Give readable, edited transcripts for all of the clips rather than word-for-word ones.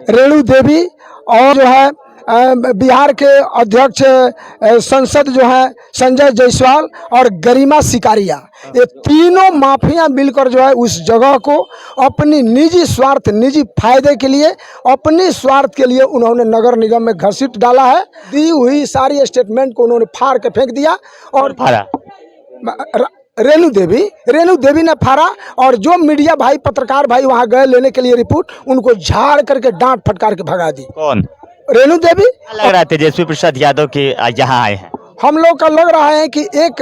रेणु देवी और जो है बिहार के अध्यक्ष संसद जो है संजय जायसवाल और गरिमा सिकारिया, ये तीनों माफिया मिलकर जो है उस जगह को अपनी निजी स्वार्थ, निजी फायदे के लिए, अपने स्वार्थ के लिए उन्होंने नगर निगम में घसीट डाला है। दी हुई सारी स्टेटमेंट को उन्होंने फाड़ के फेंक दिया और फाड़ा। रेणु देवी ने फाड़ा और जो मीडिया भाई, पत्रकार भाई वहां गए लेने के लिए रिपोर्ट, उनको झाड़ करके डांट फटकार के भगा दी। कौन? रेणु देवी। लग रहा है तेजस्वी प्रसाद यादव के यहाँ आए हैं। हम लोग का लग रहा है कि एक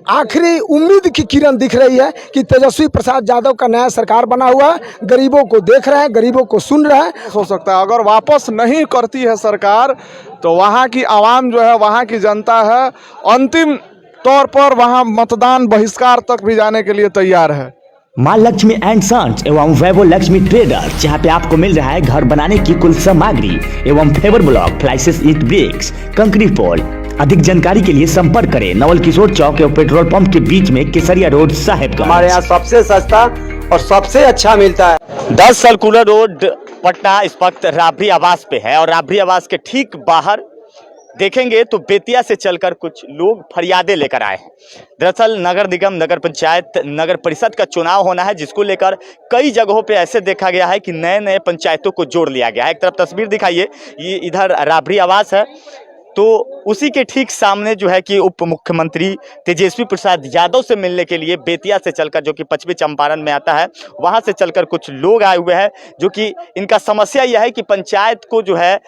आखिरी उम्मीद की किरण दिख रही है कि तेजस्वी प्रसाद यादव का नया सरकार बना हुआ है, गरीबों को देख रहे हैं, गरीबों को सुन रहे हैं। हो सकता है अगर वापस नहीं करती है सरकार तो वहाँ की आवाम जो है, वहाँ की जनता है, अंतिम तौर पर वहाँ मतदान बहिष्कार तक भी जाने के लिए तैयार है। माँ लक्ष्मी एंड सन्स एवं वैभव लक्ष्मी ट्रेडर, जहाँ पे आपको मिल रहा है घर बनाने की कुल सामग्री एवं फेवर ब्लॉक, फ्लाइसेस, ईंट ब्रिक्स, कंक्रीट पोल। अधिक जानकारी के लिए संपर्क करें नवल किशोर चौक एवं पेट्रोल पंप के बीच में, केसरिया रोड, साहेबगंज। हमारे यहाँ सबसे सस्ता और सबसे अच्छा मिलता है। 10 सर्कुलर रोड पटना इस वक्त राबड़ी आवास पे है और राबड़ी आवास के ठीक बाहर देखेंगे तो बेतिया से चलकर कुछ लोग फरियादें लेकर आए हैं। दरअसल नगर निगम, नगर पंचायत, नगर परिषद का चुनाव होना है, जिसको लेकर कई जगहों पे ऐसे देखा गया है कि नए नए पंचायतों को जोड़ लिया गया है। एक तरफ तस्वीर दिखाइए, ये इधर राबड़ी आवास है, तो उसी के ठीक सामने जो है कि उप मुख्यमंत्री तेजस्वी प्रसाद यादव से मिलने के लिए बेतिया से चलकर, जो कि पश्चिमी चंपारण में आता है, वहां से चलकर कुछ लोग आए हुए हैं, जो कि इनका समस्या यह है कि पंचायत को जो है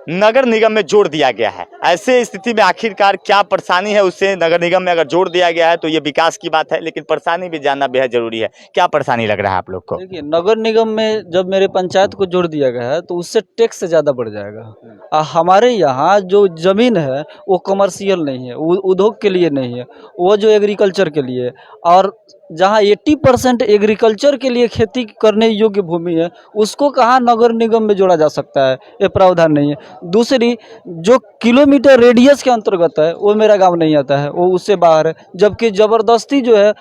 नगर निगम में जोड़ दिया गया है। ऐसे स्थिति में आखिरकार क्या परेशानी है उससे, नगर निगम में अगर जोड़ दिया गया है तो ये विकास की बात है, लेकिन परेशानी भी जानना बेहद जरूरी है। क्या परेशानी लग रहा है आप लोग को? देखिए, नगर निगम में जब मेरे पंचायत को जोड़ दिया गया है तो उससे टैक्स ज़्यादा बढ़ जाएगा। हमारे यहाँ जो ज़मीन है वो कमर्शियल नहीं है, उद्योग के लिए नहीं है, वो जो एग्रीकल्चर के लिए, और जहाँ 80% एग्रीकल्चर के लिए खेती करने योग्य भूमि है उसको कहाँ नगर निगम में जोड़ा जा सकता है, ये प्रावधान नहीं है। दूसरी, जो किलोमीटर रेडियस के अंतर्गत है वो मेरा गांव नहीं आता है, वो उससे बाहर है, जबकि ज़बरदस्ती जो है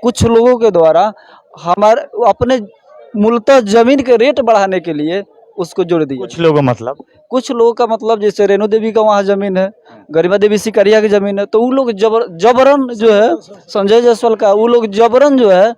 कुछ लोगों के द्वारा हमारे अपने मूलतः ज़मीन के रेट बढ़ाने के लिए उसको जोड़ दिया। कुछ लोगों कुछ लोगों का मतलब जैसे रेणु देवी का वहाँ ज़मीन है, गरिमा देवी सिकारिया की ज़मीन है, तो वो लोग जबरन जो है, संजय जायसवाल का, वो लोग जबरन जो है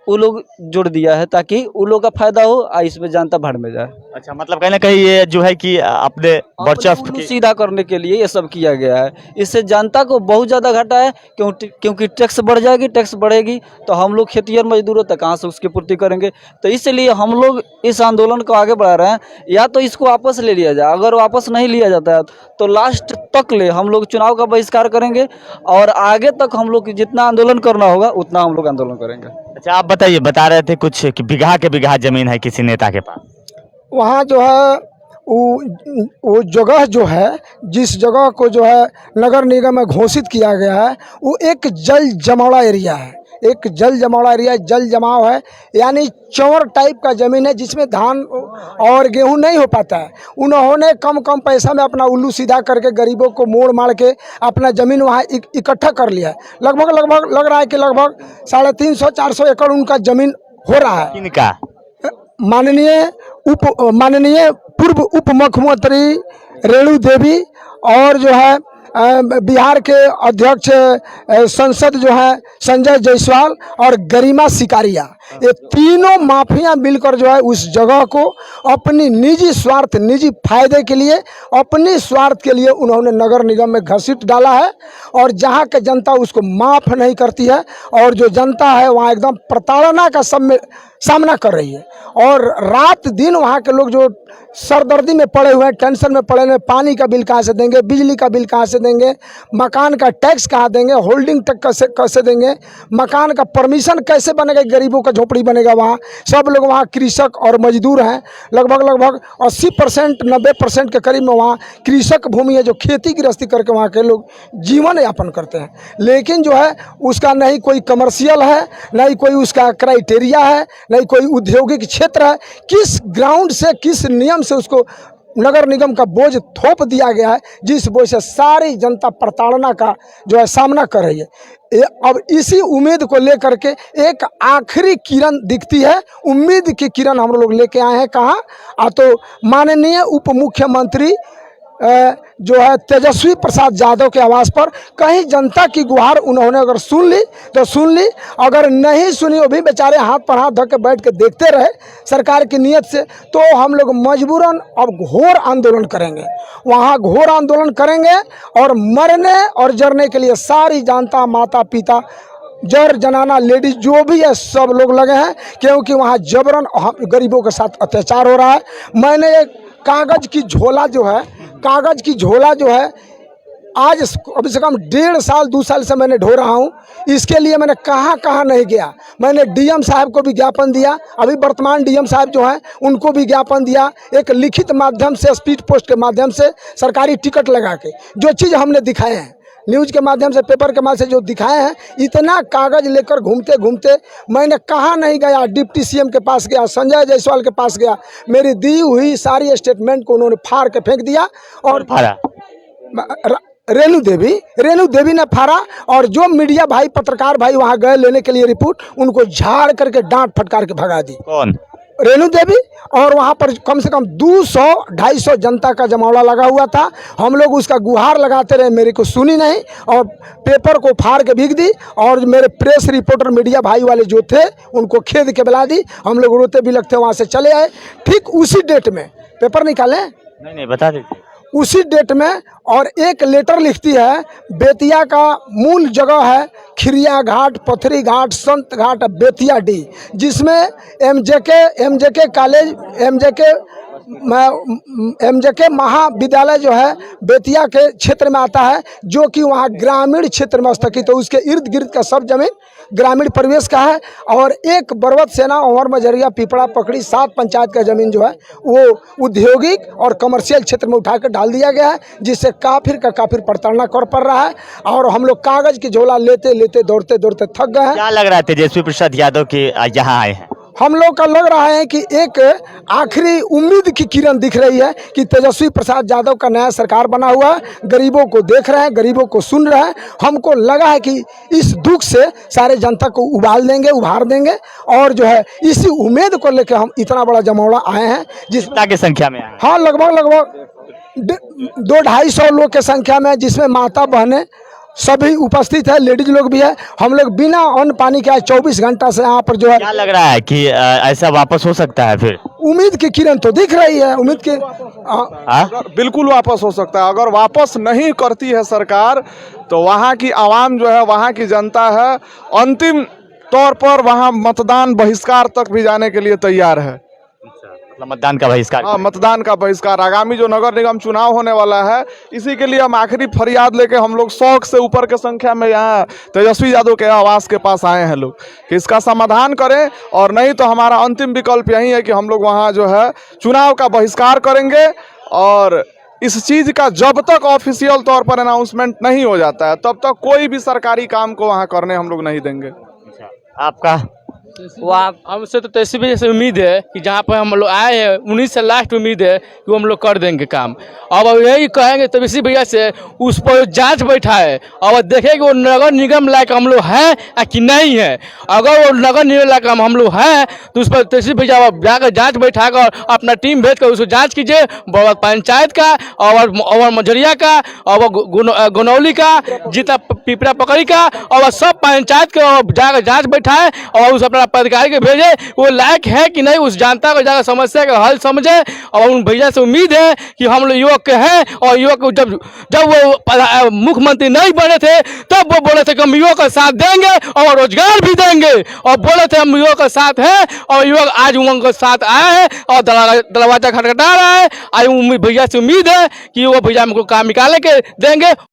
वो लोग जोड़ दिया है ताकि वो लोग का फायदा हो, इसमें जनता भाड़ में जाए। अच्छा, मतलब कहीं ना कहीं ये जो है कि अपने वर्चस्व की सीधा करने के लिए ये सब किया गया है। इससे जनता को बहुत ज़्यादा घाटा है, क्योंकि टैक्स बढ़ जाएगी, टैक्स बढ़ेगी तो हम लोग खेतिहर मजदूरों तक कहाँ से उसकी पूर्ति करेंगे। तो इसलिए हम लोग इस आंदोलन को आगे बढ़ा रहे हैं, या तो इसको वापस ले लिया जाए, अगर वापस नहीं लिया जाता है तो लास्ट तक ले हम लोग चुनाव का बहिष्कार करेंगे और आगे तक हम लोग जितना आंदोलन करना होगा उतना हम लोग आंदोलन करेंगे। अच्छा, आप बताइए, बता रहे थे कुछ कि बिगहा के बिगहा जमीन है किसी नेता के पास। वहाँ जो है वो जगह जो है, जिस जगह को जो है नगर निगम में घोषित किया गया है, वो एक जल जमावड़ा एरिया है, एक जल जमावड़ा एरिया, जल जमाव है, यानी चौर टाइप का ज़मीन है जिसमें धान और गेहूं नहीं हो पाता है। उन्होंने कम पैसा में अपना उल्लू सीधा करके गरीबों को मोड़ मार के अपना ज़मीन वहाँ इकट्ठा कर लिया है। लगभग लग रहा है कि लगभग 350-400 एकड़ उनका ज़मीन हो रहा है। किनका? माननीय पूर्व उप मुख्यमंत्री रेणु देवी और जो है बिहार के अध्यक्ष संसद जो है संजय जायसवाल और गरिमा सिकारिया, ये तीनों माफिया मिलकर जो है उस जगह को अपनी निजी स्वार्थ, निजी फायदे के लिए, अपने स्वार्थ के लिए उन्होंने नगर निगम में घसीट डाला है और जहाँ के जनता उसको माफ़ नहीं करती है और जो जनता है वहाँ एकदम प्रताड़ना का सामना कर रही है। और रात दिन वहाँ के लोग जो सरदर्दी में पड़े हुए हैं, टेंशन में पड़े हुए, पानी का बिल कहाँ से देंगे, बिजली का बिल कहाँ से देंगे, मकान का टैक्स कहाँ देंगे, होल्डिंग टैक्स कैसे देंगे, मकान का परमिशन कैसे बनेगा, गरीबों का झोपड़ी बनेगा। वहाँ सब लोग वहाँ कृषक और मजदूर हैं, लगभग 80% 90% के करीब में वहाँ कृषक भूमि है जो खेती गृहस्थी करके वहाँ के लोग जीवन यापन करते हैं। लेकिन जो है उसका नहीं कोई कमर्शियल है, नहीं कोई उसका क्राइटेरिया है, नहीं कोई औद्योगिक क्षेत्र है। किस ग्राउंड से, किस नियम से उसको नगर निगम का बोझ थोप दिया गया है, जिस बोझ से सारी जनता प्रताड़ना का जो है सामना कर रही है। अब इसी उम्मीद को लेकर के एक आखिरी किरण दिखती है, उम्मीद की किरण हम लोग लेके आए हैं। कहाँ तो माननीय उप मुख्यमंत्री जो है तेजस्वी प्रसाद यादव के आवास पर। कहीं जनता की गुहार उन्होंने अगर सुन ली तो सुन ली, अगर नहीं सुनी वो भी बेचारे हाथ पर हाथ धो के बैठ के देखते रहे सरकार की नीयत से, तो हम लोग मजबूरन अब घोर आंदोलन करेंगे, वहाँ घोर आंदोलन करेंगे और मरने और जरने के लिए सारी जनता, माता पिता, जर जनाना, लेडीज जो भी है सब लोग लगे हैं, क्योंकि वहाँ जबरन गरीबों के साथ अत्याचार हो रहा है। मैंने एक कागज़ की झोला जो है आज कम से कम 1.5 साल 2 साल से मैंने ढो रहा हूँ। इसके लिए मैंने कहाँ नहीं गया। मैंने डीएम साहब को भी ज्ञापन दिया, अभी वर्तमान डीएम साहब जो हैं उनको भी ज्ञापन दिया, एक लिखित माध्यम से, स्पीड पोस्ट के माध्यम से, सरकारी टिकट लगा के जो चीज़ हमने दिखाए हैं, न्यूज़ के माध्यम से, पेपर के माध्यम से जो दिखाए हैं, इतना कागज़ लेकर घूमते घूमते मैंने कहाँ नहीं गया। डिप्टी सीएम के पास गया, संजय जायसवाल के पास गया, मेरी दी हुई सारी स्टेटमेंट को उन्होंने फाड़ के फेंक दिया। और रेणु देवी ने फाड़ा, और जो मीडिया भाई, पत्रकार भाई वहाँ गए लेने के लिए रिपोर्ट, उनको झाड़ करके डांट फटकार के भगा दी। कौन? रेणु देवी। और वहाँ पर कम से कम 200-250 जनता का जमावड़ा लगा हुआ था। हम लोग उसका गुहार लगाते रहे, मेरे को सुनी नहीं और पेपर को फाड़ के भीग दी। और मेरे प्रेस रिपोर्टर, मीडिया भाई वाले जो थे उनको खेद के बुला दी। हम लोग रोते बिलखते थे, वहाँ से चले आए। ठीक उसी डेट में पेपर निकाले, नहीं बता दीजिए, उसी डेट में, और एक लेटर लिखती है। बेतिया का मूल जगह है खिरिया घाट, पथरी घाट, संत घाट, बेतिया डी, जिसमें एमजेके कॉलेज, एमजेके महाविद्यालय जो है बेतिया के क्षेत्र में आता है, जो कि वहाँ ग्रामीण क्षेत्र में स्थित है। तो उसके इर्द गिर्द का सब जमीन ग्रामीण परिवेश का है। और एक बरवत सेना, उमर मजरिया, पिपड़ा पकड़ी 7 पंचायत का जमीन जो है वो औद्योगिक और कमर्शियल क्षेत्र में उठाकर डाल दिया गया है, जिससे काफिर प्रताड़ना कर पड़ रहा है। और हम लोग कागज की झोला लेते लेते दौड़ते दौड़ते थक गए हैं। क्या लग रहा है तेजस्वी प्रसाद यादव के यहाँ आए हैं? हम लोग का लग रहा है कि एक आखिरी उम्मीद की किरण दिख रही है कि तेजस्वी प्रसाद यादव का नया सरकार बना हुआ है, गरीबों को देख रहे हैं, गरीबों को सुन रहे हैं। हमको लगा है कि इस दुख से सारे जनता को उभार देंगे। और जो है इसी उम्मीद को लेकर हम इतना बड़ा जमावड़ा आए हैं, जितना की संख्या में आए। हाँ, लगभग 200-250 लोग के संख्या में, जिसमें माता बहनें सभी उपस्थित है, लेडीज लोग भी है। हम लोग बिना अन्न पानी के 24 घंटा से यहाँ पर जो है। क्या लग रहा है कि ऐसा वापस हो सकता है? फिर उम्मीद की किरण तो दिख रही है, उम्मीद के बिल्कुल वापस हो सकता है। अगर वापस नहीं करती है सरकार, तो वहाँ की आवाम जो है, वहाँ की जनता है, अंतिम तौर पर वहाँ मतदान बहिष्कार तक भी जाने के लिए तैयार है। मतलब मतदान का बहिष्कार? हाँ, मतदान का बहिष्कार। आगामी जो नगर निगम चुनाव होने वाला है, इसी के लिए हम आखिरी फरियाद लेके हम लोग 100 से ऊपर के संख्या में यहाँ तेजस्वी यादव के आवास के पास आए हैं लोग, कि इसका समाधान करें। और नहीं तो हमारा अंतिम विकल्प यही है कि हम लोग वहाँ जो है चुनाव का बहिष्कार करेंगे। और इस चीज़ का जब तक ऑफिशियल तौर पर अनाउंसमेंट नहीं हो जाता है, तब तक कोई भी सरकारी काम को वहाँ करने हम लोग नहीं देंगे। आपका? हमसे तो तेजस्वी से उम्मीद है कि जहाँ पर हम लोग आए हैं, उन्हीं से लास्ट उम्मीद है कि वो हम लोग कर देंगे काम। अब यही कहेंगे तेजस्वी भैया से, उस पर जांच बैठाए और देखें कि वो नगर निगम लायक हम लोग हैं या कि नहीं है। अगर वो नगर निगम लायक हम लोग हैं, तो उस पर तेजस्वी भैया जाकर जाँच बैठाकर अपना टीम भेज कर उसको जाँच कीजिए, बरवत पंचायत का और मजरिया का और गनौली का, जितना पिपरा पकड़ी का, और सब पंचायत का जाकर जाँच बैठाए और उस अपना पदाधिकारी के भेजे, वो लायक है कि नहीं, उस जनता को जाकर समस्या का हल समझे। और उन भैया से उम्मीद है कि हम लोग युवक के हैं, और युवक जब वो मुख्यमंत्री नहीं बने थे तब वो बोले थे कि हम युवक का साथ देंगे और रोजगार भी देंगे, और बोले थे हम युवक का साथ हैं। और युवक आज उनके साथ आए हैं और दरवाजा खटखटा रहा है। आज भैया से उम्मीद है कि वो भैया हमको काम निकाले के देंगे।